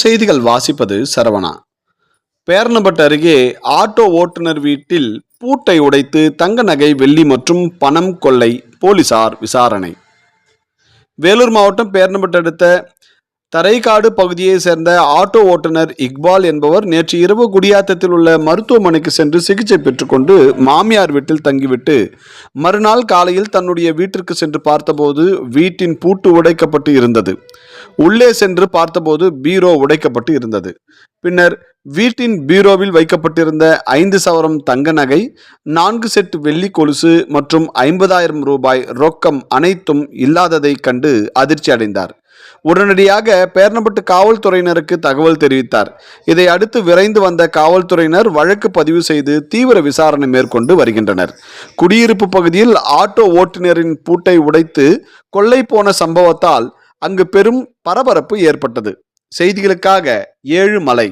செய்திகள் வாசிப்பது சரவணா. பேரணப்பட்டு அருகே ஆட்டோ ஓட்டுநர் வீட்டில் பூட்டை உடைத்து தங்க நகை, வெள்ளி மற்றும் பணம் கொள்ளை. போலீசார் விசாரணை. வேலூர் மாவட்டம் பேரணப்பட்டு அடுத்த தரைக்காடு பகுதியை சேர்ந்த ஆட்டோ ஓட்டுநர் இக்பால் என்பவர் நேற்று இரவு குடியாத்தத்தில் உள்ள மருத்துவமனைக்கு சென்று சிகிச்சை பெற்றுக்கொண்டு மாமியார் வீட்டில் தங்கிவிட்டு மறுநாள் காலையில் தன்னுடைய வீட்டிற்கு சென்று பார்த்தபோது வீட்டின் பூட்டு உடைக்கப்பட்டு இருந்தது. உள்ளே சென்று பார்த்தபோது பீரோ உடைக்கப்பட்டு இருந்தது. பின்னர் வீட்டின் பீரோவில் வைக்கப்பட்டிருந்த 5 சவரம் தங்க நகை, 4 செட் வெள்ளி கொலுசு மற்றும் 50,000 ரூபாய் ரொக்கம் அனைத்தும் இல்லாததை கண்டு அதிர்ச்சி அடைந்தார். உடனடியாக பேரணப்பட்டு காவல்துறையினருக்கு தகவல் தெரிவித்தார். இதை அடுத்து விரைந்து வந்த காவல்துறையினர் வழக்கு பதிவு செய்து தீவிர விசாரணை மேற்கொண்டு வருகின்றனர். குடியிருப்பு பகுதியில் ஆட்டோ ஓட்டுநரின் பூட்டை உடைத்து கொள்ளை போன சம்பவத்தால் அங்கு பெரும் பரபரப்பு ஏற்பட்டது. செய்திகளுக்காக ஏழுமலை.